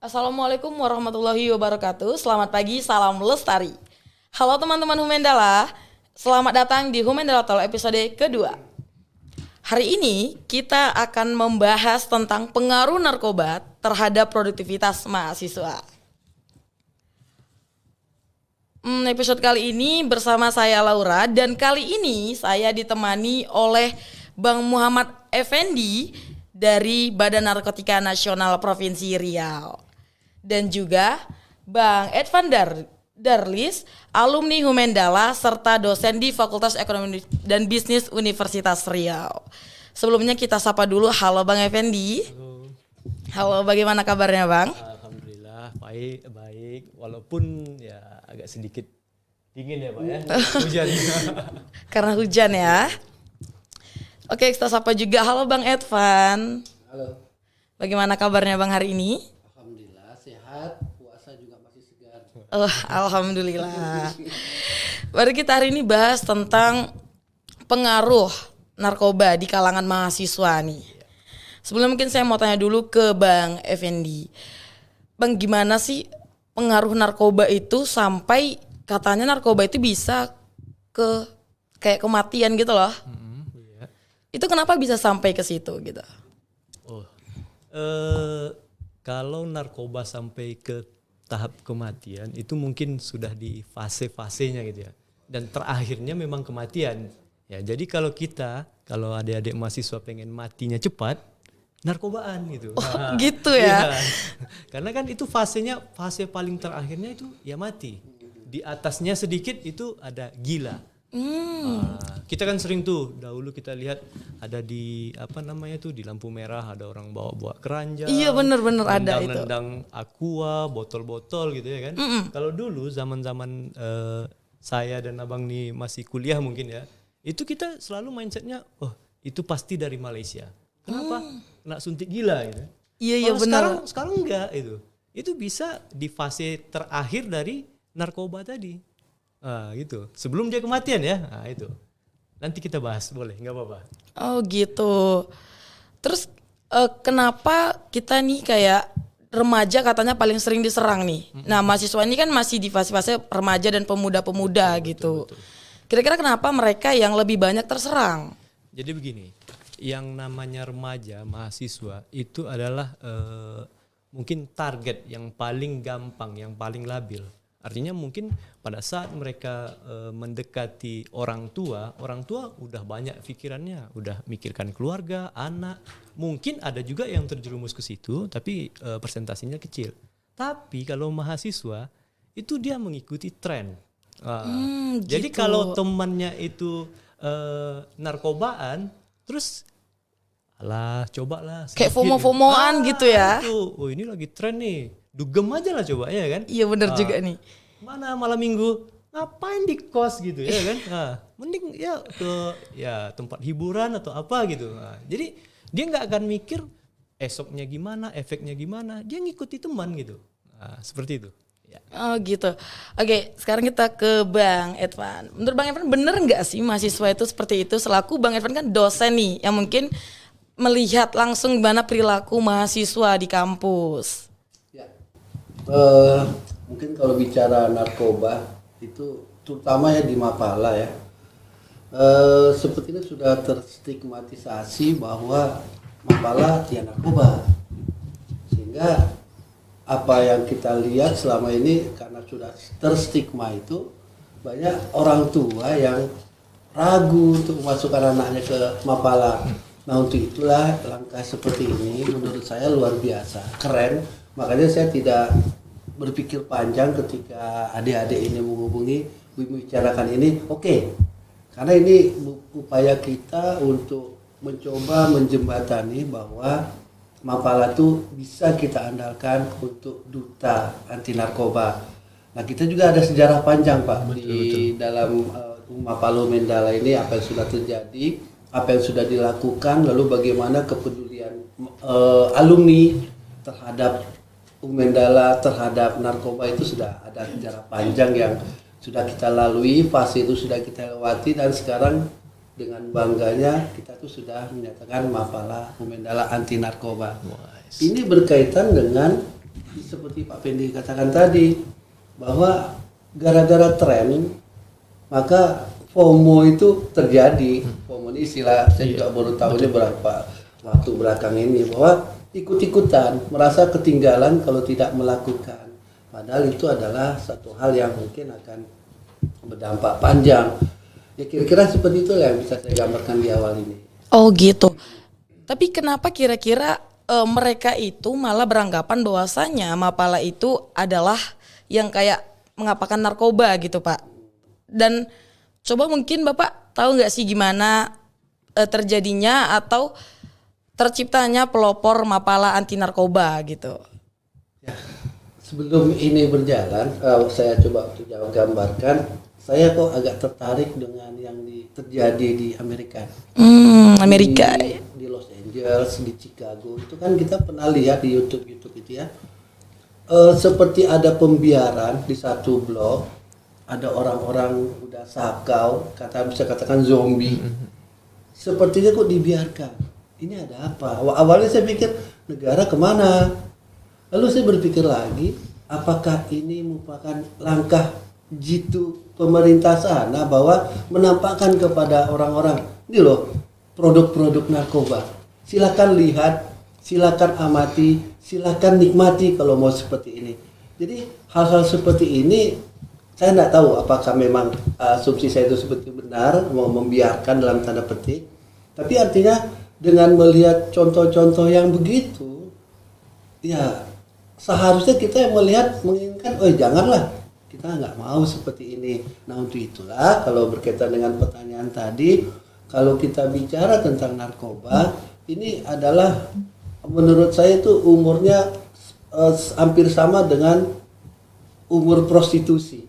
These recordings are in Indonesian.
Assalamualaikum warahmatullahi wabarakatuh. Selamat pagi, salam lestari. Halo teman-teman Humendala, selamat datang di Humendala Talk episode kedua. Hari ini kita akan membahas tentang pengaruh narkoba terhadap produktivitas mahasiswa. Episode kali ini bersama saya Laura, dan kali ini saya ditemani oleh Bang Muhammad Effendi dari Badan Narkotika Nasional Provinsi Riau. Dan juga Bang Edvan Darlis, alumni Humendala serta dosen di Fakultas Ekonomi dan Bisnis Universitas Riau. Sebelumnya kita sapa dulu, halo Bang Effendi. Halo, bagaimana kabarnya Bang? Alhamdulillah baik, walaupun ya agak sedikit dingin ya Pak ya, hujan. Karena hujan ya. Oke, kita sapa juga, halo Bang Edvan. Halo. Bagaimana kabarnya Bang hari ini? Alhamdulillah sehat, puasa juga masih segar. Alhamdulillah. Mari kita hari ini bahas tentang pengaruh narkoba di kalangan mahasiswa nih. Sebelum mungkin saya mau tanya dulu ke Bang Effendi. Bang, gimana sih pengaruh narkoba itu sampai katanya narkoba itu bisa ke kayak kematian gitu loh. Iya. Itu kenapa bisa sampai ke situ gitu? Kalau narkoba sampai ke tahap kematian itu mungkin sudah di fase-fasenya gitu ya. Dan terakhirnya memang kematian. Ya, jadi kalau adik-adik mahasiswa pengen matinya cepat, narkobaan gitu. Gitu ya. Iya. Karena kan itu fase paling terakhirnya itu ya mati. Di atasnya sedikit itu ada gila. Kita kan sering tuh dahulu kita lihat ada di di lampu merah ada orang bawa keranjang. Iya, bener-bener ada itu. Nendang aqua, botol-botol gitu ya kan. Kalau dulu zaman-zaman saya dan abang nih masih kuliah mungkin ya, itu kita selalu mindsetnya, itu pasti dari Malaysia. Kenapa? Kena suntik gila gitu. Iya benar. Sekarang enggak itu. Itu bisa di fase terakhir dari narkoba tadi. Gitu. Sebelum dia kematian ya. Itu. Nanti kita bahas, boleh, nggak apa-apa. Oh gitu. Terus kenapa kita nih kayak remaja katanya paling sering diserang nih? Nah, mahasiswa ini kan masih di fase-fase remaja dan pemuda-pemuda gitu. Betul. Kira-kira kenapa mereka yang lebih banyak terserang? Jadi begini, yang namanya remaja, mahasiswa itu adalah mungkin target yang paling gampang, yang paling labil. Artinya mungkin pada saat mereka mendekati orang tua udah banyak pikirannya, udah mikirkan keluarga, anak. Mungkin ada juga yang terjerumus ke situ, tapi persentasinya kecil. Tapi kalau mahasiswa itu dia mengikuti tren. Jadi gitu. kalau temannya itu narkobaan, terus cobalah. Kayak FOMO-FOMOan gitu ya. Itu. Ini lagi tren nih. Dugem aja lah coba ya kan. Iya benar juga nih. Mana malam minggu ngapain di kos gitu ya kan. Mending ya ke tempat hiburan atau apa gitu. Jadi dia nggak akan mikir esoknya gimana, efeknya gimana. Dia ngikuti teman gitu. Seperti itu. Ya. Oh gitu. Oke, sekarang kita ke Bang Edvan. Menurut Bang Edvan bener nggak sih mahasiswa itu seperti itu? Selaku Bang Edvan kan dosen nih yang mungkin melihat langsung gimana perilaku mahasiswa di kampus. Ya. Mungkin kalau bicara narkoba itu terutama ya di Mapala ya. Sepertinya sudah terstigmatisasi bahwa Mapala ya narkoba. Sehingga apa yang kita lihat selama ini karena sudah terstigma itu banyak orang tua yang ragu untuk memasukkan anaknya ke Mapala. Nah, untuk itulah langkah seperti ini menurut saya luar biasa, keren. Makanya saya tidak berpikir panjang ketika adik-adik ini menghubungi, membicarakan ini. Oke. Karena ini upaya kita untuk mencoba menjembatani bahwa Mapala itu bisa kita andalkan untuk duta anti narkoba. Nah, kita juga ada sejarah panjang Pak di dalam Mapala Humendala ini, apa yang sudah terjadi, apa yang sudah dilakukan, lalu bagaimana kepedulian alumni terhadap Humendala, terhadap narkoba itu sudah ada sejarah panjang yang sudah kita lalui, fase itu sudah kita lewati, dan sekarang dengan bangganya kita tuh sudah menyatakan Mapala Humendala anti narkoba. Ini berkaitan dengan seperti Pak Pendi katakan tadi, bahwa gara-gara tren maka FOMO itu terjadi. FOMO ini istilah saya juga baru tahu ini berapa waktu belakang ini, bahwa ikut-ikutan merasa ketinggalan kalau tidak melakukan. Padahal itu adalah satu hal yang mungkin akan berdampak panjang. Ya kira-kira seperti itu yang bisa saya gambarkan di awal ini. Oh gitu. Tapi kenapa kira-kira mereka itu malah beranggapan bahwasanya Mapala itu adalah yang kayak mengapakan narkoba gitu Pak? Dan coba mungkin Bapak tahu nggak sih gimana terjadinya atau terciptanya pelopor Mapala anti narkoba gitu? Ya, sebelum ini berjalan, saya coba untuk gambarkan. Saya kok agak tertarik dengan yang terjadi di Amerika. Amerika. Di Los Angeles, di Chicago, itu kan kita pernah lihat di YouTube itu ya. Seperti ada pembiaran di satu blok, ada orang-orang udah sakau, bisa katakan zombie. Sepertinya kok dibiarkan. Ini ada apa? Awalnya saya pikir negara kemana? Lalu saya berpikir lagi, apakah ini merupakan langkah jitu pemerintah sana bahwa menampakkan kepada orang-orang, ini loh produk-produk narkoba. Silakan lihat, silakan amati, silakan nikmati kalau mau seperti ini. Jadi hal-hal seperti ini saya tidak tahu apakah memang asumsi saya itu seperti benar, mau membiarkan dalam tanda petik. Tapi artinya dengan melihat contoh-contoh yang begitu, ya seharusnya kita yang melihat menginginkan, oh janganlah, kita nggak mau seperti ini. Nah untuk itulah kalau berkaitan dengan pertanyaan tadi, kalau kita bicara tentang narkoba, ini adalah menurut saya itu umurnya hampir sama dengan umur prostitusi.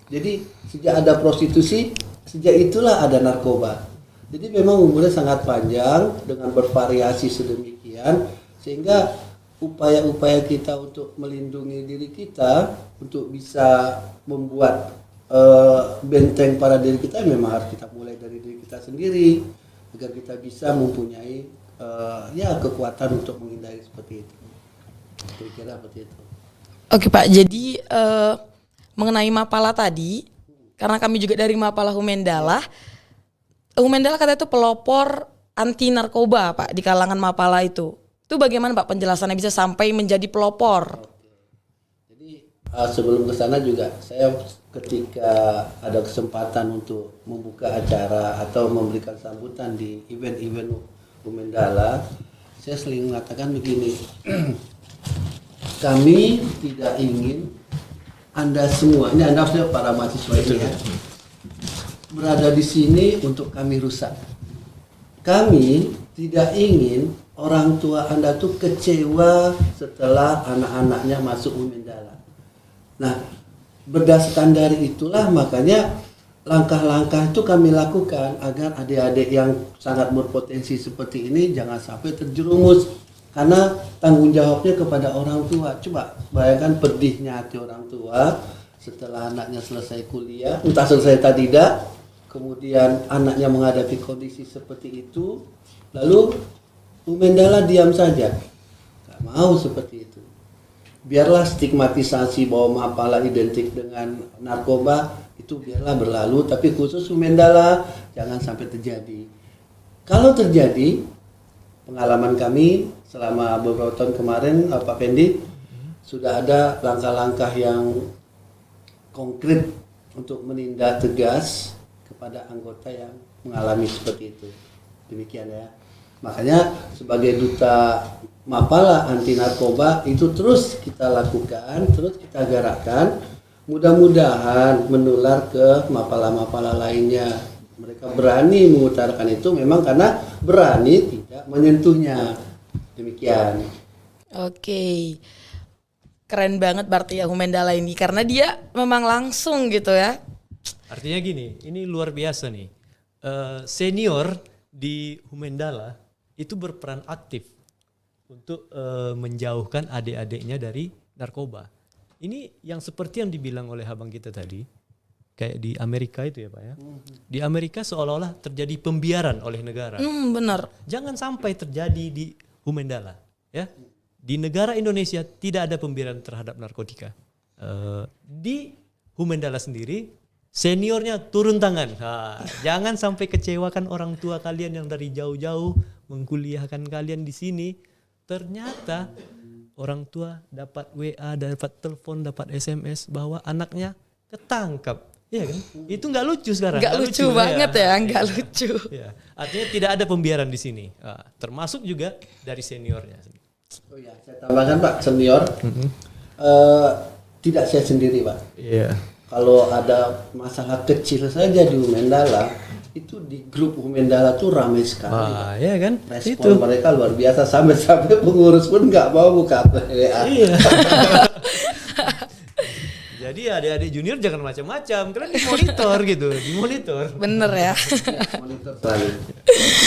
Jadi sejak ada prostitusi, sejak itulah ada narkoba. Jadi memang umurnya sangat panjang dengan bervariasi sedemikian, sehingga upaya-upaya kita untuk melindungi diri kita, untuk bisa membuat benteng pada diri kita, memang harus kita mulai dari diri kita sendiri agar kita bisa mempunyai kekuatan untuk menghindari seperti itu. Kira-kira seperti itu. Oke Pak, jadi mengenai Mapala tadi, karena kami juga dari Mapala Humendala katanya itu pelopor anti narkoba Pak di kalangan Mapala itu. Itu bagaimana Pak penjelasannya bisa sampai menjadi pelopor? Jadi sebelum ke sana juga saya ketika ada kesempatan untuk membuka acara atau memberikan sambutan di event-event Humendala, saya sering mengatakan begini, kami tidak ingin Anda semua, ini Anda para mahasiswa ini ya, berada di sini untuk kami rusak. Kami tidak ingin orang tua Anda tuh kecewa setelah anak-anaknya masuk Humendala. Nah, berdasarkan dari itulah makanya langkah-langkah itu kami lakukan agar adik-adik yang sangat berpotensi seperti ini jangan sampai terjerumus, karena tanggung jawabnya kepada orang tua. Coba bayangkan pedihnya hati orang tua setelah anaknya selesai kuliah, entah selesai atau tidak, kemudian anaknya menghadapi kondisi seperti itu, lalu Humendala diam saja, nggak mau seperti itu. Biarlah stigmatisasi bahwa Mapala identik dengan narkoba itu biarlah berlalu, tapi khusus Humendala jangan sampai terjadi. Kalau terjadi, pengalaman kami selama beberapa tahun kemarin, Pak Pendi, sudah ada langkah-langkah yang konkret untuk menindak tegas kepada anggota yang mengalami seperti itu. Demikian ya. Makanya sebagai duta Mapala anti narkoba itu terus kita lakukan, terus kita gerakkan. Mudah-mudahan menular ke Mapala-Mapala lainnya. Mereka berani mengutarakan itu memang karena berani tidak menyentuhnya. Demikian. Oke. Keren banget berarti ya Humendala ini karena dia memang langsung gitu ya. Artinya gini, ini luar biasa nih. Senior di Humendala itu berperan aktif untuk menjauhkan adik-adiknya dari narkoba. Ini yang seperti yang dibilang oleh abang kita tadi, kayak di Amerika itu ya Pak ya. Di Amerika seolah-olah terjadi pembiaran oleh negara. Benar. Jangan sampai terjadi di Humendala, ya. di negara Indonesia tidak ada pembiaran terhadap narkotika. Di Humendala sendiri seniornya turun tangan. Jangan sampai kecewakan orang tua kalian yang dari jauh-jauh mengkuliahkan kalian di sini. Ternyata orang tua dapat WA, dapat telepon, dapat SMS bahwa anaknya ketangkap. Iya kan? Itu nggak lucu sekarang. Nggak lucu banget ya, nggak lucu. Ya. Artinya tidak ada pembiaran di sini. Termasuk juga dari seniornya. Oh ya, saya tambahkan Pak, senior. Tidak saya sendiri Pak. Iya. Kalau ada masalah kecil saja di Humendala, itu di grup Humendala tuh ramai sekali. Iya kan? Respon mereka luar biasa, sampai pengurus pun nggak mau buka WA. Iya. Jadi adik-adik junior jangan macam-macam, kalian dimonitor gitu, dimonitor. Bener ya. Monitor selalu.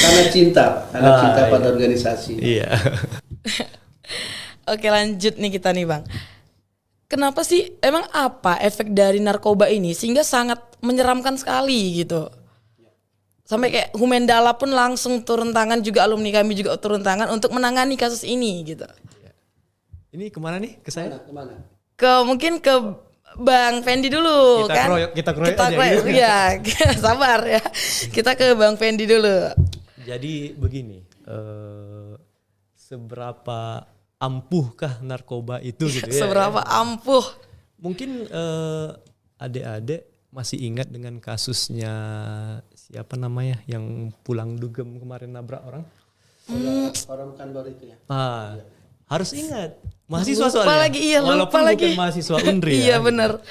Karena cinta pada organisasi. Iya. Oke, lanjut nih kita nih Bang. Kenapa sih, emang apa efek dari narkoba ini sehingga sangat menyeramkan sekali gitu? Sampai kayak Humendala pun langsung turun tangan, juga alumni kami juga turun tangan untuk menangani kasus ini gitu. Ini kemana nih? Ke saya? Kemana? Mungkin ke Bang Fendi dulu Kita kroyok aja. Ya, sabar ya. Kita ke Bang Fendi dulu. Jadi begini, seberapa ampuhkah narkoba itu gitu ya? Seberapa ampuh? Mungkin adik-adik masih ingat dengan kasusnya siapa namanya yang pulang dugem kemarin nabrak orang? Orang kantor itu ya. Harus ingat. Mahasiswa lupa soalnya. Lagi, iya, walaupun lupa bukan lagi. mahasiswa Unri. Iya benar.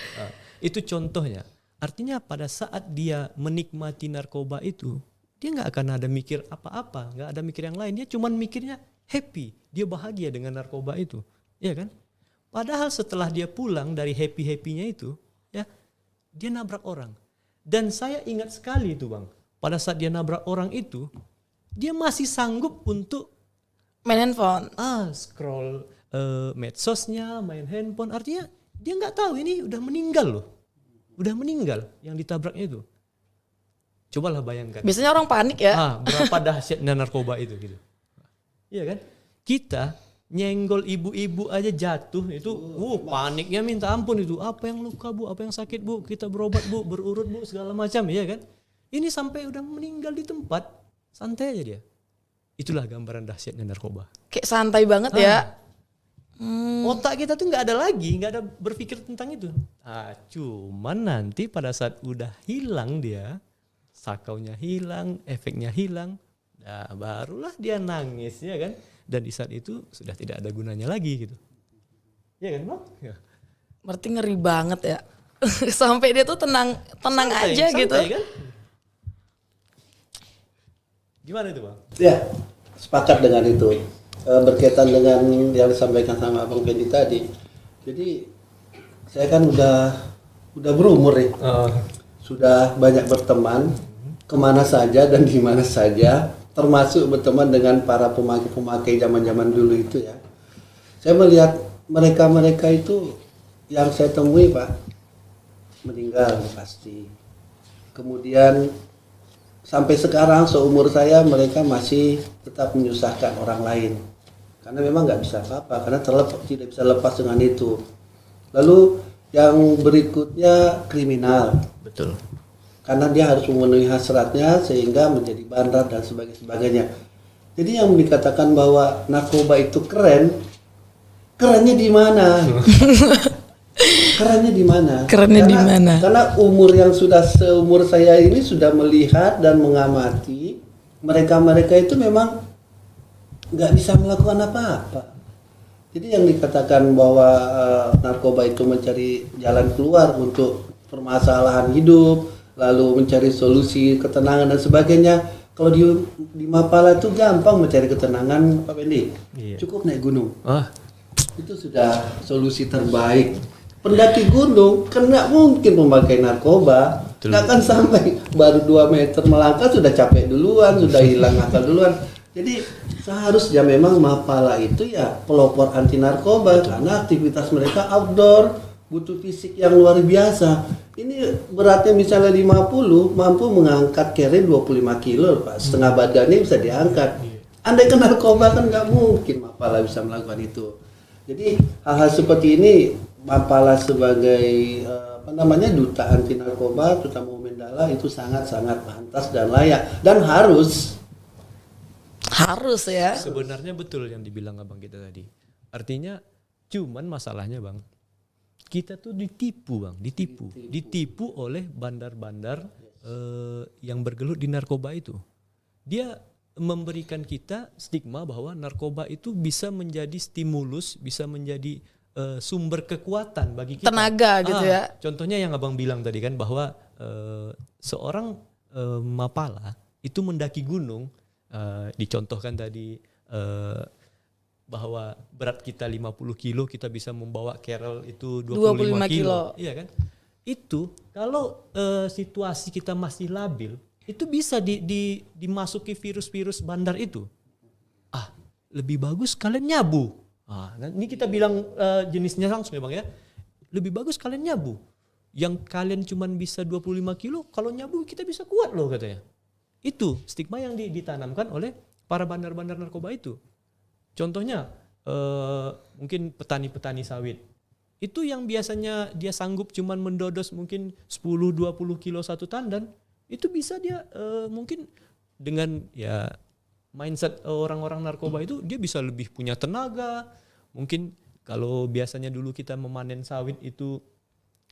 Itu contohnya. Artinya pada saat dia menikmati narkoba itu, dia nggak akan ada mikir apa-apa, nggak ada mikir yang lain. Dia cuman mikirnya happy, dia bahagia dengan narkoba itu, ya kan? Padahal setelah dia pulang dari happy-happynya itu, ya, dia nabrak orang. Dan saya ingat sekali itu Bang, pada saat dia nabrak orang itu, dia masih sanggup untuk main handphone. Scroll medsosnya, main handphone. Artinya dia nggak tahu ini udah meninggal loh, udah meninggal yang ditabraknya itu. Cobalah bayangkan. Biasanya orang panik ya. Berapa dahsyatnya narkoba itu gitu. Iya kan? Kita nyenggol ibu-ibu aja jatuh itu, paniknya minta ampun itu. Apa yang luka Bu? Apa yang sakit Bu? Kita berobat Bu, berurut Bu, segala macam, ya kan? Ini sampai udah meninggal di tempat, santai aja dia. Itulah gambaran dahsyatnya narkoba. Kayak santai banget ya. Otak kita tuh nggak ada lagi, nggak ada berpikir tentang itu. Cuman nanti pada saat udah hilang dia, sakaunya hilang, efeknya hilang, nah barulah dia nangis, ya kan? Dan di saat itu sudah tidak ada gunanya lagi gitu. Ya kan Bang? Ya. Berarti ngeri banget ya. Sampai dia tuh tenang Santai, aja gitu. Kan? Gimana itu Bang? Ya, sepakat dengan itu. Berkaitan dengan yang disampaikan sama Abang Fendi tadi. Jadi saya kan udah berumur nih. Sudah banyak berteman kemana saja dan di mana saja, termasuk berteman dengan para pemakai zaman-zaman dulu itu ya. Saya melihat mereka itu yang saya temui Pak, meninggal pasti. Kemudian sampai sekarang seumur saya mereka masih tetap menyusahkan orang lain. Karena memang nggak bisa apa-apa, karena tidak bisa lepas dengan itu. Lalu yang berikutnya kriminal. Betul. Karena dia harus memenuhi hasratnya sehingga menjadi bandar dan sebagainya. Jadi yang dikatakan bahwa narkoba itu keren, kerennya di mana? Kerennya di mana? Kerennya di mana? Karena umur yang sudah seumur saya ini sudah melihat dan mengamati mereka itu memang nggak bisa melakukan apa-apa. Jadi yang dikatakan bahwa narkoba itu mencari jalan keluar untuk permasalahan hidup, lalu mencari solusi ketenangan dan sebagainya. Kalau di Mapala itu gampang mencari ketenangan Pak Fendi. Iya. Cukup naik gunung. Itu sudah solusi terbaik. Pendaki gunung kena mungkin memakai narkoba, nggak akan sampai baru 2 meter melangkah sudah capek duluan, sudah hilang akal duluan. Jadi seharusnya memang Mapala itu ya pelopor anti narkoba. Betul. Karena aktivitas mereka outdoor, butuh fisik yang luar biasa. Ini beratnya misalnya 50, mampu mengangkat carry 25 kilo, Pak. Setengah badannya bisa diangkat. Andai kan narkoba kan nggak mungkin Mapala bisa melakukan itu. Jadi hal-hal seperti ini Mapala sebagai duta anti narkoba, terutama Mendala itu sangat-sangat pantas dan layak dan harus ya. Sebenarnya betul yang dibilang abang kita tadi. Artinya cuman masalahnya bang, kita tuh ditipu oleh bandar-bandar yang bergelut di narkoba itu. Dia memberikan kita stigma bahwa narkoba itu bisa menjadi stimulus, bisa menjadi sumber kekuatan bagi kita. Tenaga gitu ya. Contohnya yang abang bilang tadi kan bahwa seorang Mapala itu mendaki gunung, dicontohkan tadi bahwa berat kita 50 kilo, kita bisa membawa Carol itu 25 kilo. Iya kan? Itu kalau situasi kita masih labil, itu bisa dimasuki virus-virus bandar itu. Lebih bagus kalian nyabu. Ini kita bilang jenisnya langsung ya bang ya. Lebih bagus kalian nyabu. Yang kalian cuman bisa 25 kilo, kalau nyabu kita bisa kuat loh katanya. Itu stigma yang ditanamkan oleh para bandar-bandar narkoba itu. Contohnya mungkin petani-petani sawit. Itu yang biasanya dia sanggup cuman mendodos mungkin 10-20 kilo satu tandan. Itu bisa dia mungkin dengan ya mindset orang-orang narkoba itu dia bisa lebih punya tenaga. Mungkin kalau biasanya dulu kita memanen sawit itu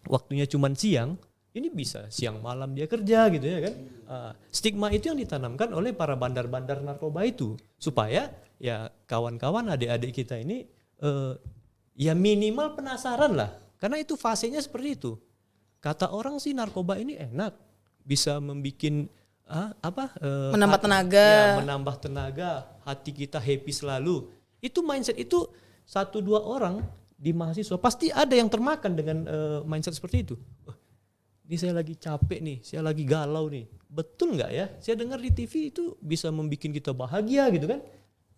waktunya cuman siang, ini bisa siang malam dia kerja gitu ya kan. Stigma itu yang ditanamkan oleh para bandar-bandar narkoba itu supaya ya kawan-kawan adik-adik kita ini ya minimal penasaran lah, karena itu fasenya seperti itu. Kata orang sih narkoba ini enak, bisa membikin menambah tenaga. Ya, menambah tenaga, hati kita happy selalu. Itu mindset itu 1-2 orang di mahasiswa pasti ada yang termakan dengan mindset seperti itu. Ini saya lagi capek nih, saya lagi galau nih. Betul nggak ya? Saya dengar di TV itu bisa membuat kita bahagia gitu kan?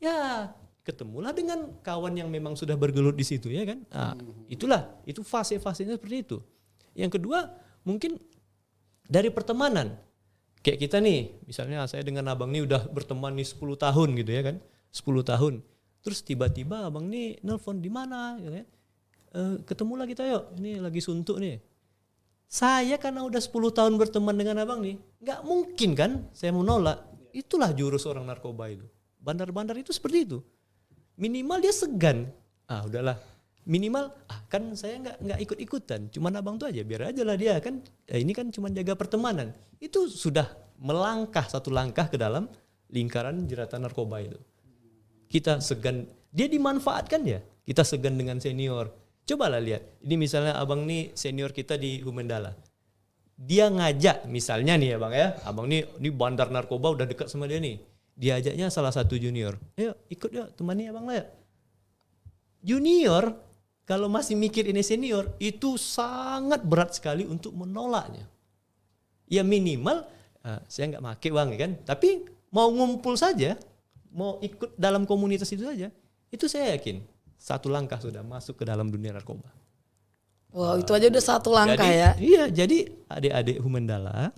Ya, ketemulah dengan kawan yang memang sudah bergelut di situ ya kan? Itu fase-fasenya seperti itu. Yang kedua, mungkin dari pertemanan. Kayak kita nih, misalnya saya dengan abang nih udah berteman nih 10 tahun gitu ya kan? 10 tahun. Terus tiba-tiba abang nih nelpon di mana gitu ya? Ketemulah kita yuk, ini lagi suntuk nih. Saya karena udah 10 tahun berteman dengan abang nih, nggak mungkin kan saya mau nolak. Itulah jurus orang narkoba itu. Bandar-bandar itu seperti itu. Minimal dia segan. Udahlah. Minimal kan saya nggak ikut-ikutan. Cuman abang tuh aja, biar aja lah dia kan. Ini kan cuma jaga pertemanan. Itu sudah melangkah satu langkah ke dalam lingkaran jeratan narkoba itu. Kita segan, dia dimanfaatkan ya. Kita segan dengan senior. Cobalah lihat, ini misalnya abang nih senior kita di Humendala. Dia ngajak misalnya nih ya bang ya, abang nih bandar narkoba udah dekat sama dia nih. Diajaknya salah satu junior, ayo ikut yuk temani abang lah ya. Junior kalau masih mikir ini senior, itu sangat berat sekali untuk menolaknya. Ya minimal, saya nggak make bang ya kan, tapi mau ngumpul saja, mau ikut dalam komunitas itu saja, itu saya yakin. Satu langkah sudah masuk ke dalam dunia narkoba. Wow, itu aja udah satu langkah ya. Iya, jadi adik-adik Humendala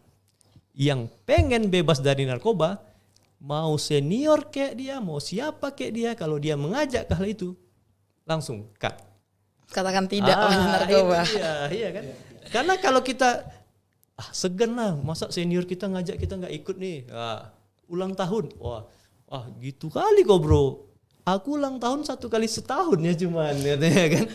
yang pengen bebas dari narkoba, mau senior kayak dia, mau siapa kayak dia, kalau dia mengajak ke hal itu, langsung cut. Katakan tidak oleh narkoba. Iya kan. Karena kalau kita segan lah, masa senior kita ngajak kita nggak ikut nih. Ulang tahun, wah gitu kali kok bro. Aku ulang tahun 1 kali setahun ya cuman katanya kan.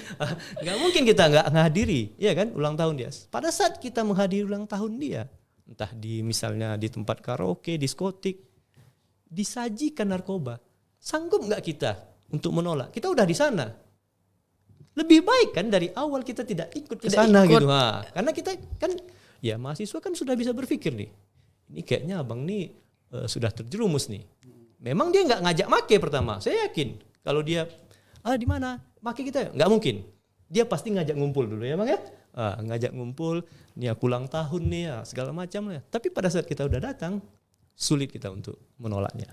Gak mungkin kita gak menghadiri, ya kan, ulang tahun dia. Pada saat kita menghadiri ulang tahun dia, entah di misalnya di tempat karaoke, diskotik, disajikan narkoba, sanggup gak kita untuk menolak? Kita udah di sana. Lebih baik kan dari awal kita tidak ikut ke sana gitu. Karena kita kan ya mahasiswa kan sudah bisa berpikir nih. Ini kayaknya abang nih sudah terjerumus nih. Memang dia nggak ngajak make pertama. Saya yakin kalau dia di mana make kita nggak mungkin. Dia pasti ngajak ngumpul dulu ya bang ya. Ngajak ngumpul. Nih aku ulang tahun nih ya, segala macam ya. Tapi pada saat kita udah datang, sulit kita untuk menolaknya.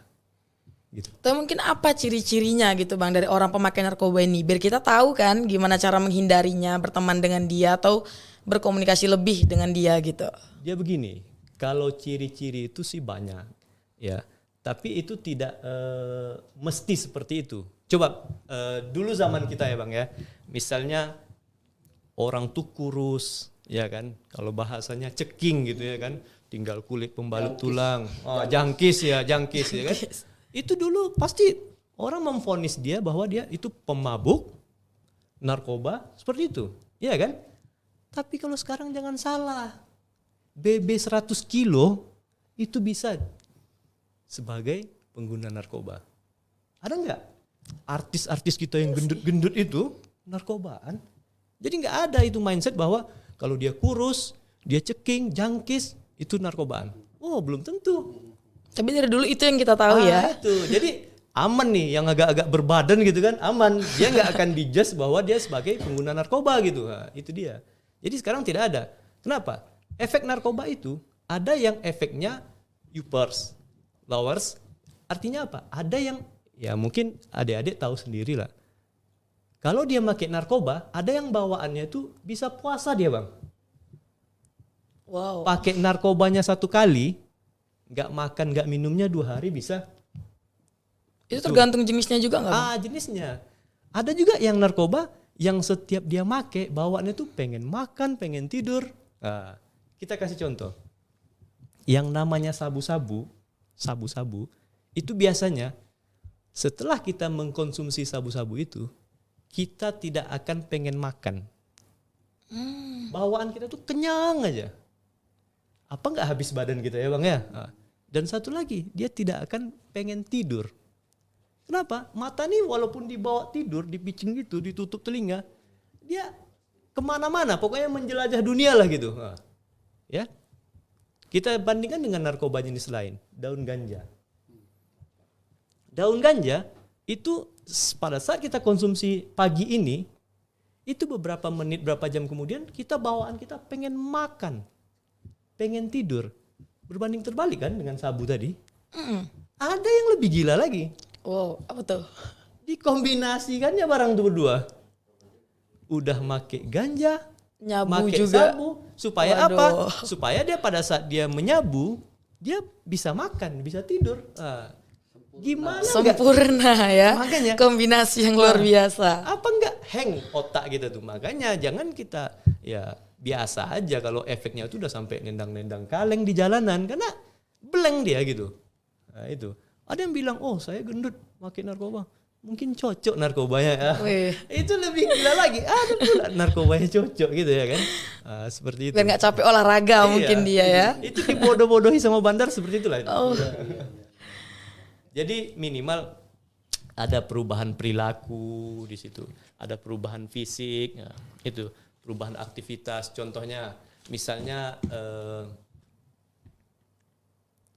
Gitu. Tapi mungkin apa ciri-cirinya gitu bang dari orang pemakai narkoba ini? Biar kita tahu kan gimana cara menghindarinya, berteman dengan dia atau berkomunikasi lebih dengan dia gitu. Dia begini. Kalau ciri-ciri itu sih banyak ya. Tapi itu tidak mesti seperti itu. Coba dulu zaman kita ya Bang ya, misalnya orang tuh kurus, ya kan? Kalau bahasanya ceking gitu ya kan, tinggal kulit pembalut tulang, jangkis ya kan? Itu dulu pasti orang memvonis dia bahwa dia itu pemabuk, narkoba, seperti itu, ya kan? Tapi kalau sekarang jangan salah, BB 100 kilo itu bisa sebagai pengguna narkoba. Ada nggak artis-artis kita yang gendut-gendut itu narkobaan? Jadi nggak ada itu mindset bahwa kalau dia kurus, dia ceking, jangkis, itu narkobaan. Oh, belum tentu. Tapi dari dulu itu yang kita tahu ya. Itu. Jadi aman nih yang agak-agak berbadan gitu kan, aman. Dia nggak akan dijudge bahwa dia sebagai pengguna narkoba gitu. Nah, itu dia. Jadi sekarang tidak ada. Kenapa? Efek narkoba itu ada yang efeknya uppers, lowers. Artinya apa? Ada yang ya mungkin adik-adik tahu sendiri lah. Kalau dia pakai narkoba, ada yang bawaannya itu bisa puasa dia Bang. Wow. Pakai narkobanya 1 kali, nggak makan, nggak minumnya 2 hari bisa. Itu tergantung jenisnya juga nggak Bang? Jenisnya. Ada juga yang narkoba yang setiap dia make, bawaannya tuh pengen makan, pengen tidur. Nah, kita kasih contoh. Yang namanya sabu-sabu, itu biasanya setelah kita mengkonsumsi sabu-sabu itu, kita tidak akan pengen makan. Bawaan kita tuh kenyang aja. Apa nggak habis badan kita ya Bang ya? Dan satu lagi, dia tidak akan pengen tidur. Kenapa? Mata nih walaupun dibawa tidur, dipicing gitu, ditutup telinga, dia kemana-mana, pokoknya menjelajah dunia lah gitu. Ya, kita bandingkan dengan narkoba jenis lain, daun ganja. Daun ganja itu pada saat kita konsumsi pagi ini, itu beberapa menit, berapa jam kemudian kita bawaan kita pengen makan, pengen tidur. Berbanding terbalik kan dengan sabu tadi. Ada yang lebih gila lagi. Wow, apa tuh? Dikombinasikannya barang itu berdua. Udah make ganja, Nyabu make juga. sabu. Supaya Waduh. apa? Supaya dia pada saat dia menyabu, dia bisa makan, bisa tidur. Gimana enggak? Sempurna ya. Makanya. Kombinasi yang luar biasa. Apa enggak hang otak kita tuh. Makanya jangan kita ya biasa aja kalau efeknya itu udah sampai nendang-nendang kaleng di jalanan karena blank dia gitu. Nah, itu. Ada yang bilang, "Oh, saya gendut pakai narkoba." Mungkin cocok narkobanya ya. Wih. Itu lebih gila lagi. Ada pula narkobanya cocok gitu ya kan. Seperti itu. Biar nggak capek olahraga mungkin dia ya. Itu dibodoh-bodohi sama bandar seperti itulah. Oh. Jadi minimal ada perubahan perilaku di situ, ada perubahan fisik, ya, itu perubahan aktivitas. Contohnya, misalnya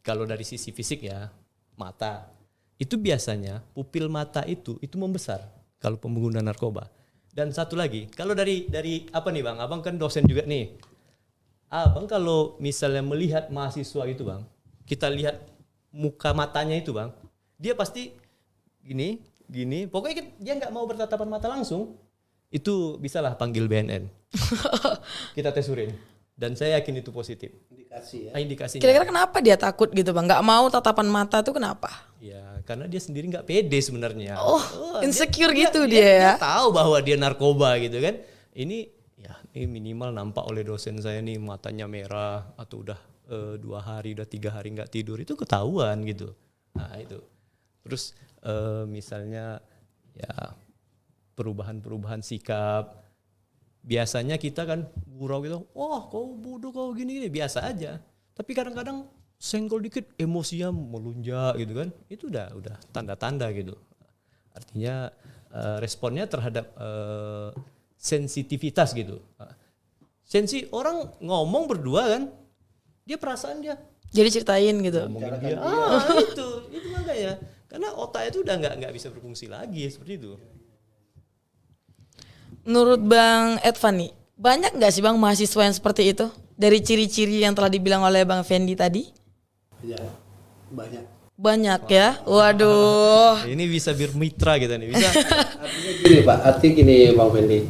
kalau dari sisi fisik ya, mata itu biasanya pupil mata itu membesar kalau pengguna narkoba. Dan satu lagi, kalau dari apa nih Bang? Abang kan dosen juga nih. Abang kalau misalnya melihat mahasiswa itu Bang, kita lihat muka matanya itu Bang, dia pasti gini, pokoknya dia nggak mau bertatapan mata langsung, itu bisalah panggil BNN. Kita tes urin. Dan saya yakin itu positif. Indikasi ya. Indikasinya. Kira-kira kenapa dia takut gitu Bang? Nggak mau tatapan mata tuh kenapa? Ya, karena dia sendiri nggak pede sebenarnya. Oh, insecure gitu dia ya. Dia tahu bahwa dia narkoba gitu kan. Ini minimal nampak oleh dosen saya nih matanya merah atau udah 2 hari, udah 3 hari nggak tidur, itu ketahuan gitu. Nah itu. Terus misalnya ya perubahan sikap. Biasanya kita kan gurau gitu, "Wah, kau bodoh, kau gini, biasa aja." Tapi kadang-kadang senggol dikit emosinya melunjak gitu kan. Itu udah tanda-tanda gitu. Artinya responnya terhadap sensitivitas gitu. Sensi orang ngomong berdua kan, dia perasaan dia Jadi ceritain gitu. ngomongin dia. Itu makanya. Karena otak itu udah nggak bisa berfungsi lagi seperti itu. Menurut Bang Edvan nih, banyak nggak sih Bang mahasiswa yang seperti itu? Dari ciri-ciri yang telah dibilang oleh Bang Fendi tadi? Ya, banyak. Banyak ya? Waduh. Ini bisa bermitra kita nih, bisa. Artinya gini Bang Fendi.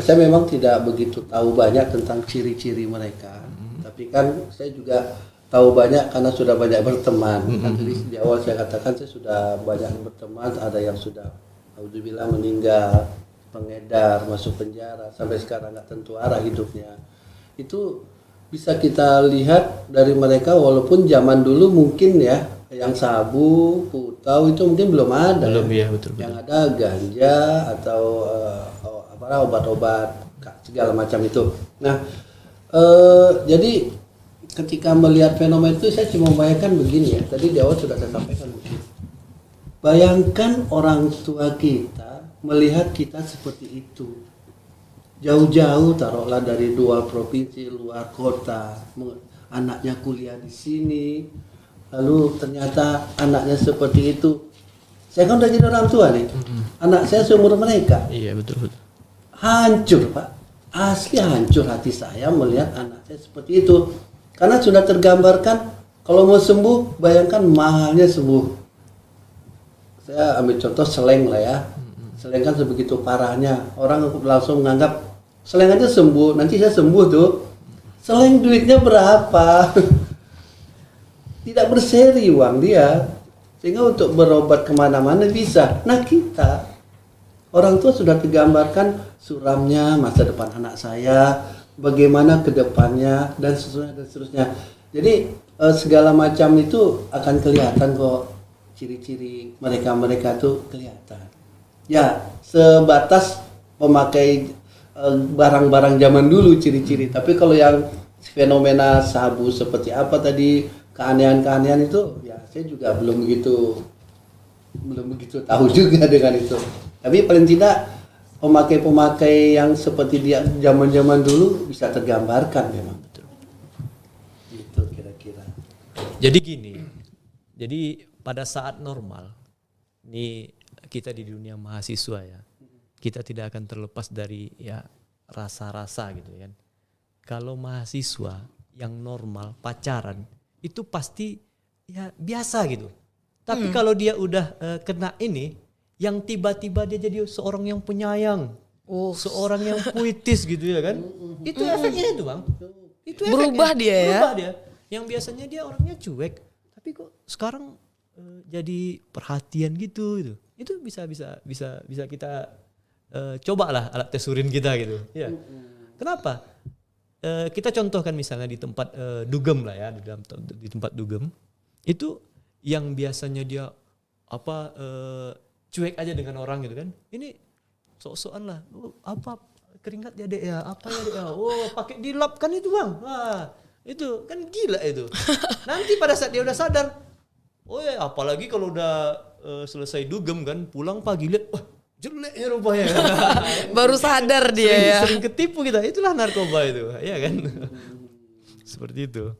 Saya memang tidak begitu tahu banyak tentang ciri-ciri mereka. Tapi kan saya juga tahu banyak karena sudah banyak berteman. Tadi di awal saya katakan saya sudah banyak berteman, ada yang sudah alhamdulillah meninggal, pengedar, masuk penjara, sampai sekarang nggak tentu arah hidupnya. Itu bisa kita lihat dari mereka, walaupun zaman dulu mungkin ya yang sabu, putau itu mungkin belum ada. Belum ya, betul. Yang ada ganja atau obat-obat segala macam itu. Nah, jadi ketika melihat fenomena itu saya cuma membayangkan begini ya. Tadi di awal sudah saya sampaikan begini. Bayangkan orang tua kita melihat kita seperti itu. Jauh-jauh taruhlah dari luar provinsi, luar kota, anaknya kuliah di sini, lalu ternyata anaknya seperti itu. Saya kan udah jadi orang tua nih, anak saya seumur mereka. Iya, betul. Hancur Pak, asli hancur hati saya melihat anak saya seperti itu. Karena sudah tergambarkan kalau mau sembuh, bayangkan mahalnya sembuh. Saya ambil contoh seleng lah ya. Seleng kan sebegitu parahnya, orang langsung menganggap seleng aja sembuh, nanti saya sembuh tuh. Seleng duitnya berapa? Tidak berseri uang dia, sehingga untuk berobat kemana-mana bisa. Nah kita, orang tua sudah tergambarkan suramnya masa depan anak saya, bagaimana ke depannya, dan seterusnya. Jadi segala macam itu akan kelihatan kok, ciri-ciri mereka tuh kelihatan. Ya, sebatas pemakai barang-barang zaman dulu ciri-ciri. Tapi kalau yang fenomena sabu seperti apa tadi, keanehan-keanehan itu, ya saya juga belum begitu tahu juga dengan itu. Tapi paling tidak pemakai-pemakai yang seperti dia zaman-zaman dulu bisa tergambarkan memang. Betul. Itu kira-kira. Jadi gini. Jadi pada saat normal, ini kita di dunia mahasiswa ya, kita tidak akan terlepas dari ya rasa-rasa gitu kan. Kalau mahasiswa yang normal pacaran itu pasti ya biasa gitu. Tapi kalau dia udah kena ini, yang tiba-tiba dia jadi seorang yang penyayang, seorang yang puitis gitu ya kan. Itu efeknya itu Bang. Itu efeknya. Berubah dia ya. Berubah dia. Yang biasanya dia orangnya cuek, tapi kok sekarang jadi perhatian gitu. Itu bisa kita cobalah alat tes urin kita gitu. Ya. Kenapa? Kita contohkan misalnya di tempat dugem lah ya, di tempat dugem itu yang biasanya dia cuek aja dengan orang gitu kan. Ini sok-sokan lah. Apa keringat ya Dek ya? Apa ya Dek ya? Pakai dilap kan itu Bang. Wah, itu kan gila itu. Nanti pada saat dia udah sadar, apalagi kalau udah selesai dugem kan, pulang pagi lihat, wah jeleknya rupanya. Baru sadar dia ya. Sering ketipu kita. Itulah narkoba itu, ya kan? Seperti itu.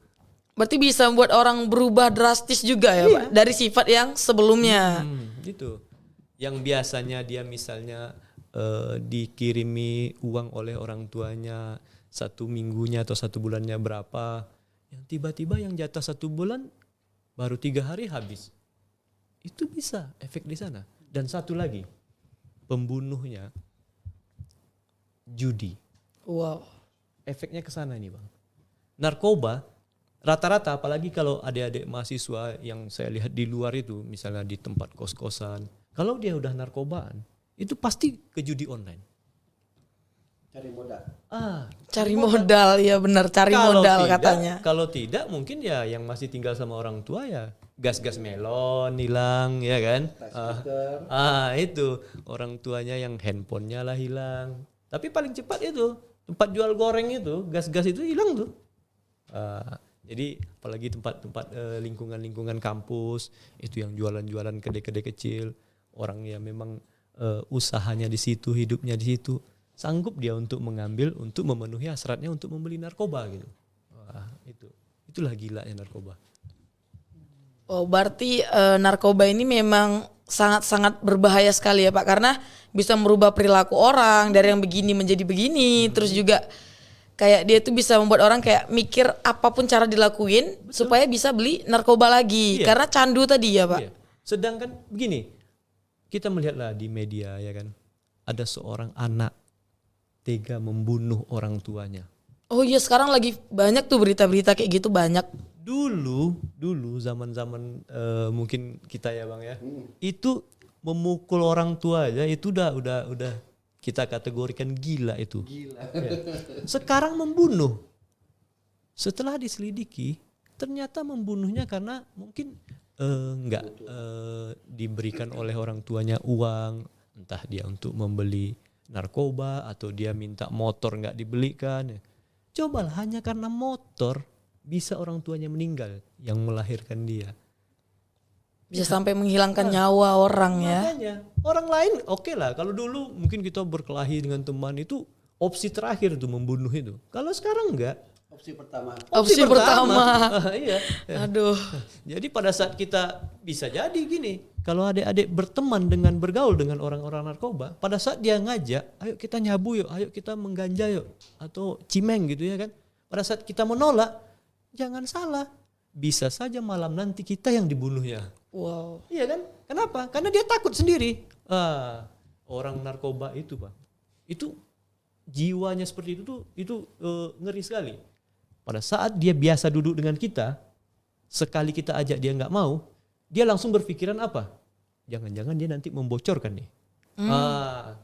Berarti bisa membuat orang berubah drastis juga ya Pak, dari sifat yang sebelumnya. Gitu. Yang biasanya dia misalnya dikirimi uang oleh orang tuanya 1 minggunya atau 1 bulannya berapa, yang tiba-tiba yang jatah 1 bulan baru 3 hari habis. Itu bisa efek di sana. Dan satu lagi, pembunuhnya judi. Wow. Efeknya ke sana nih Bang. Narkoba rata-rata, apalagi kalau adik-adik mahasiswa yang saya lihat di luar itu, misalnya di tempat kos-kosan, kalau dia udah narkobaan, itu pasti ke judi online. Cari modal. Cari modal, ya benar, cari modal katanya. Kalau tidak mungkin ya yang masih tinggal sama orang tua ya gas-gas melon hilang ya kan. Itu orang tuanya yang handphonenya lah hilang. Tapi paling cepat itu tempat jual goreng itu, gas-gas itu hilang tuh. Jadi apalagi tempat-tempat lingkungan-lingkungan kampus itu yang jualan-jualan kedai-kedai kecil, orang yang memang usahanya di situ, hidupnya di situ, sanggup dia untuk mengambil, untuk memenuhi hasratnya untuk membeli narkoba gitu. Wah, itulah gilanya narkoba. Oh, berarti narkoba ini memang sangat-sangat berbahaya sekali ya Pak, karena bisa merubah perilaku orang dari yang begini menjadi begini, terus juga kayak dia tuh bisa membuat orang kayak mikir apapun cara dilakuin supaya bisa beli narkoba lagi, karena candu tadi ya Pak. Iya. Sedangkan begini, kita melihatlah di media ya kan, ada seorang anak tega membunuh orang tuanya. Oh iya, sekarang lagi banyak tuh berita-berita kayak gitu, banyak. Dulu zaman-zaman mungkin kita ya Bang ya. Itu memukul orang tua aja itu udah kita kategorikan gila itu. Gila. Ya. Sekarang membunuh. Setelah diselidiki, ternyata membunuhnya karena mungkin nggak diberikan oleh orang tuanya uang, entah dia untuk membeli narkoba atau dia minta motor nggak dibelikan. Cobalah hanya karena motor bisa orang tuanya meninggal yang melahirkan dia. Bisa sampai menghilangkan nyawa orang ya. Makanya orang lain oke lah. Kalau dulu mungkin kita berkelahi dengan teman itu opsi terakhir tuh membunuh itu. Kalau sekarang enggak. Opsi pertama. Opsi pertama. Iya. Aduh. Jadi pada saat kita bisa jadi gini. Kalau adik-adik berteman dengan bergaul dengan orang-orang narkoba. Pada saat dia ngajak. Ayo kita nyabu yuk. Ayo kita mengganja yuk. Atau cimeng gitu ya kan. Pada saat kita menolak. Jangan salah. Bisa saja malam nanti kita yang dibunuhnya. Wow. Iya kan? Kenapa? Karena dia takut sendiri. Orang narkoba itu Pak. Itu jiwanya seperti itu ngeri sekali. Pada saat dia biasa duduk dengan kita, sekali kita ajak dia nggak mau, dia langsung berpikiran apa? Jangan-jangan dia nanti membocorkan nih.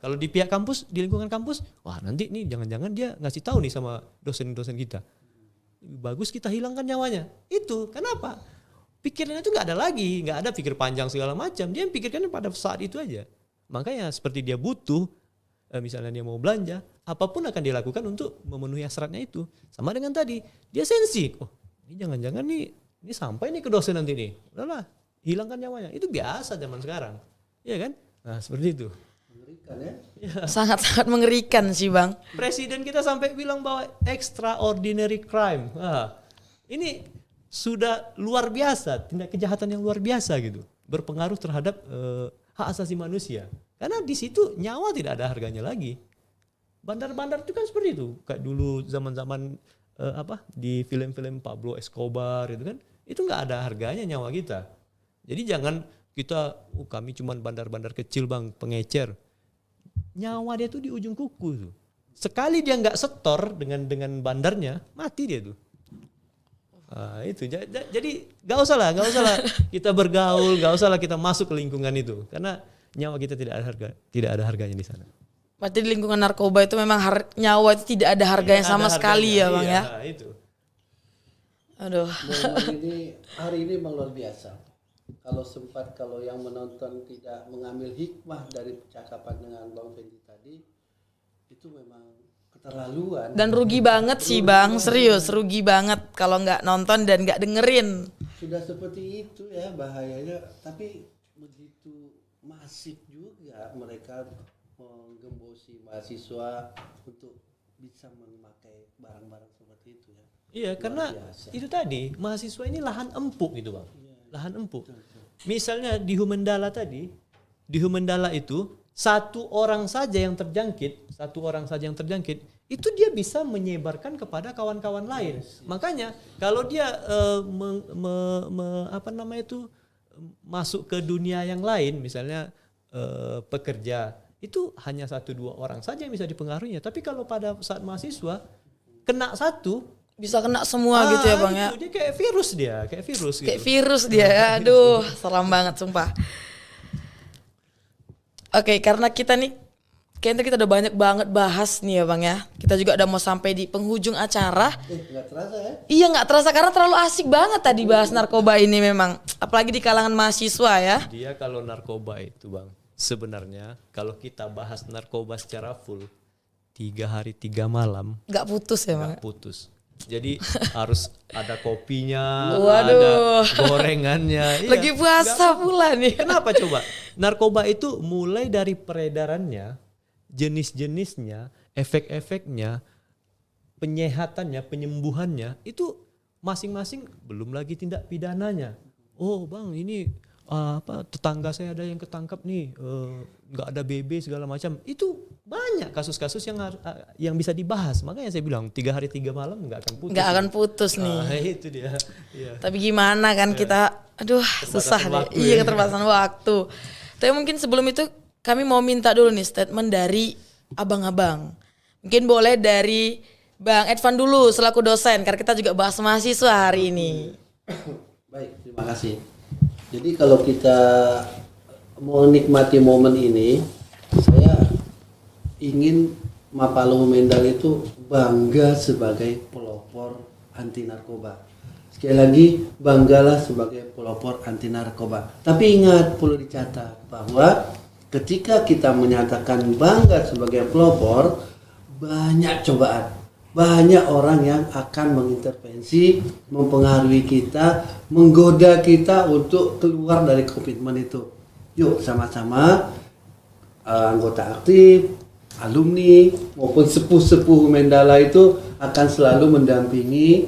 Kalau di pihak kampus, di lingkungan kampus, wah nanti nih jangan-jangan dia ngasih tahu nih sama dosen-dosen kita. Lebih bagus kita hilangkan nyawanya. Itu kenapa? Pikirannya itu nggak ada lagi, nggak ada pikir panjang segala macam. Dia pikirkan pada saat itu aja. Makanya seperti dia butuh, misalnya dia mau belanja, apapun akan dilakukan untuk memenuhi hasratnya itu. Sama dengan tadi, dia sensi. Oh, ini jangan-jangan nih, ini sampai nih ke dosen nanti nih. Udahlah, hilangkan nyawanya. Itu biasa zaman sekarang, iya kan? Nah seperti itu. Mengerikan ya. Sangat-sangat mengerikan sih Bang. Presiden kita sampai bilang bahwa extraordinary crime. Ini sudah luar biasa, tindak kejahatan yang luar biasa gitu. Berpengaruh terhadap hak asasi manusia. Karena di situ nyawa tidak ada harganya lagi. Bandar-bandar itu kan seperti itu. Kayak dulu zaman-zaman di film-film Pablo Escobar itu kan, itu nggak ada harganya nyawa kita. Jadi jangan kita, kami cuman bandar-bandar kecil Bang, pengecer. Nyawa dia tuh di ujung kuku tuh. Sekali dia nggak setor dengan bandarnya, mati dia tuh. Itu jadi nggak usah lah kita bergaul, nggak usah lah kita masuk ke lingkungan itu karena nyawa kita tidak ada harganya di sana. Berarti di lingkungan narkoba itu memang nyawa itu tidak ada harganya sama sekali ya Bang ya. Itu. Aduh. Hari ini memang luar biasa. Kalau yang menonton tidak mengambil hikmah dari percakapan dengan Bang Fendi tadi, itu memang keterlaluan. Dan rugi banget sih Bang, serius rugi banget kalau nggak nonton dan nggak dengerin. Sudah seperti itu ya bahayanya, tapi begitu masif juga mereka menggembosi mahasiswa untuk bisa memakai barang-barang seperti itu ya. Iya, karena itu tadi mahasiswa ini lahan empuk gitu Bang. Lahan empuk. Misalnya di Humendala tadi, di Humendala itu satu orang saja yang terjangkit, itu dia bisa menyebarkan kepada kawan-kawan lain. Makanya kalau dia masuk ke dunia yang lain, misalnya pekerja, itu hanya 1-2 orang saja yang bisa dipengaruhinya. Tapi kalau pada saat mahasiswa kena satu, bisa kena semua gitu ya Bang ya. Dia kayak virus gitu. Kayak virus dia. Aduh, seram banget sumpah. Oke, karena kita nih kayaknya kita udah banyak banget bahas nih ya Bang ya. Kita juga udah mau sampai di penghujung acara. Nggak terasa ya? Iya nggak terasa karena terlalu asik banget tadi bahas narkoba ini memang. Apalagi di kalangan mahasiswa ya. Dia kalau narkoba itu Bang, sebenarnya kalau kita bahas narkoba secara full 3 hari 3 malam. Nggak putus ya Bang? Nggak putus. Jadi harus ada kopinya, waduh, ada gorengannya. Lagi puasa pula nih. Kenapa coba? Narkoba itu mulai dari peredarannya, jenis-jenisnya, efek-efeknya, penyehatannya, penyembuhannya, itu masing-masing belum lagi tindak pidananya. Oh Bang, ini tetangga saya ada yang ketangkap nih, nggak ada BB segala macam. Itu banyak kasus-kasus yang bisa dibahas. Makanya saya bilang 3 hari 3 malam nggak akan putus. Nggak akan putus nih. Itu dia. Ya. Tapi gimana kan kita, aduh susah deh. Iya, keterbatasan waktu. Tapi mungkin sebelum itu kami mau minta dulu nih statement dari abang-abang. Mungkin boleh dari Bang Edvan dulu selaku dosen, karena kita juga bahas mahasiswa hari ini. Baik, terima kasih. Jadi kalau kita mau menikmati momen ini, saya ingin Mapala Humendal itu bangga sebagai pelopor anti narkoba. Sekali lagi, banggalah sebagai pelopor anti narkoba. Tapi ingat, perlu dicatat bahwa ketika kita menyatakan bangga sebagai pelopor, banyak cobaan. Banyak orang yang akan mengintervensi, mempengaruhi kita, menggoda kita untuk keluar dari komitmen itu. Yuk sama-sama anggota aktif, alumni maupun sepuh-sepuh Humendala itu akan selalu mendampingi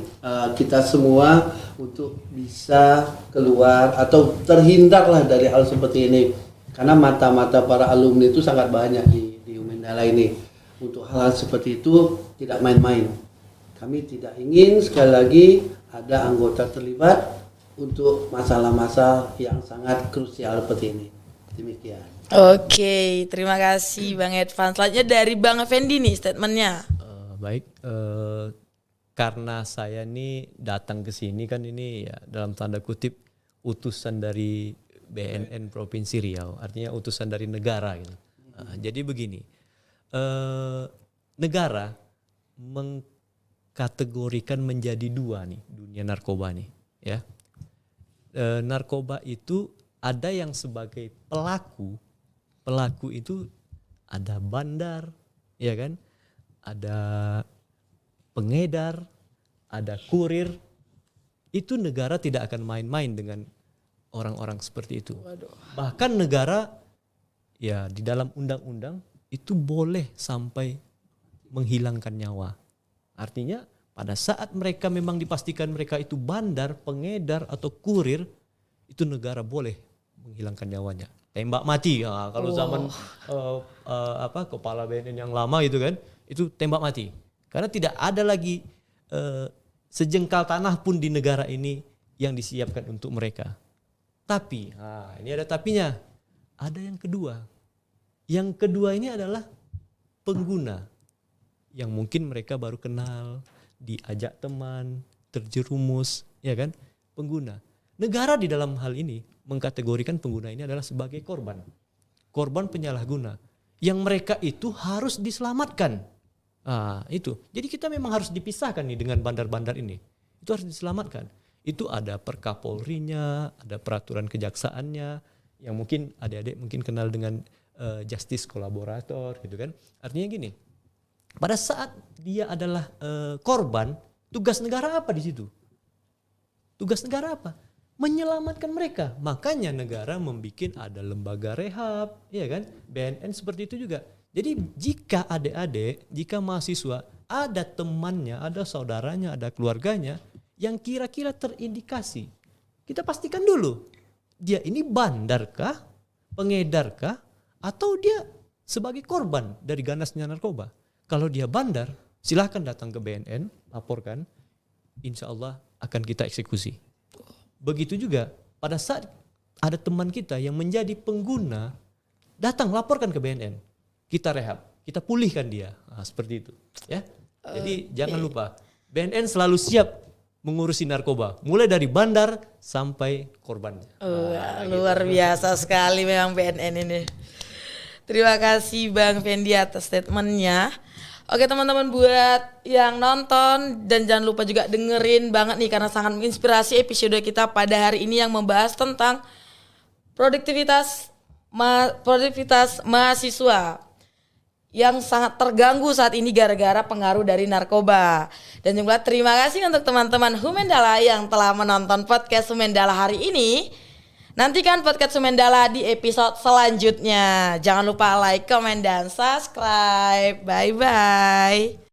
kita semua untuk bisa keluar atau terhindarlah dari hal seperti ini. Karena mata-mata para alumni itu sangat banyak di Humendala ini. Untuk hal-hal seperti itu tidak main-main. Kami tidak ingin sekali lagi ada anggota terlibat untuk masalah-masalah yang sangat krusial seperti ini. Demikian. Oke, terima kasih Bang Edvan. Selanjutnya dari Bang Effendi nih statementnya. Baik, karena saya nih datang ke sini kan ini ya dalam tanda kutip utusan dari BNN Provinsi Riau, artinya utusan dari negara gitu. Jadi begini, negara mengkategorikan menjadi dua nih dunia narkoba nih, ya. Narkoba itu ada yang sebagai pelaku itu ada bandar, ya kan, ada pengedar, ada kurir. Itu negara tidak akan main-main dengan orang-orang seperti itu. Bahkan negara ya di dalam undang-undang itu boleh sampai menghilangkan nyawa. Artinya pada saat mereka memang dipastikan mereka itu bandar, pengedar atau kurir, itu negara boleh menghilangkan nyawanya. Tembak mati. Nah, kalau zaman kepala BNN yang lama itu kan, itu tembak mati. Karena tidak ada lagi sejengkal tanah pun di negara ini yang disiapkan untuk mereka. Tapi, ini ada tapinya. Ada yang kedua. Yang kedua ini adalah pengguna yang mungkin mereka baru kenal, diajak teman, terjerumus, ya kan? Pengguna. Negara di dalam hal ini mengkategorikan pengguna ini adalah sebagai korban penyalahguna yang mereka itu harus diselamatkan. Itu. Jadi kita memang harus dipisahkan nih dengan bandar-bandar ini. Itu harus diselamatkan. Itu ada perkapolrinya, ada peraturan kejaksaannya, yang mungkin adik-adik mungkin kenal dengan justice kolaborator gitu kan. Artinya gini, pada saat dia adalah korban, tugas negara apa di situ? Tugas negara apa? Menyelamatkan mereka. Makanya negara membuat ada lembaga rehab, ya kan? BNN seperti itu juga. Jadi jika adik-adik, jika mahasiswa ada temannya, ada saudaranya, ada keluarganya yang kira-kira terindikasi, kita pastikan dulu dia ini bandarkah, pengedarkah, atau dia sebagai korban dari ganasnya narkoba. Kalau dia bandar, silahkan datang ke BNN, laporkan, insya Allah akan kita eksekusi. Begitu juga pada saat ada teman kita yang menjadi pengguna, datang laporkan ke BNN, kita rehab, kita pulihkan dia. Seperti itu, ya. Jadi jangan lupa, BNN selalu siap mengurusi narkoba, mulai dari bandar sampai korbannya. Luar biasa sekali memang BNN ini. Terima kasih Bang Fendi atas statementnya. Oke teman-teman, buat yang nonton dan jangan lupa juga dengerin banget nih karena sangat menginspirasi episode kita pada hari ini yang membahas tentang produktivitas mahasiswa yang sangat terganggu saat ini gara-gara pengaruh dari narkoba. Dan juga terima kasih untuk teman-teman Humendala yang telah menonton podcast Humendala hari ini. Nantikan podcast Humendala di episode selanjutnya. Jangan lupa like, comment, dan subscribe. Bye-bye.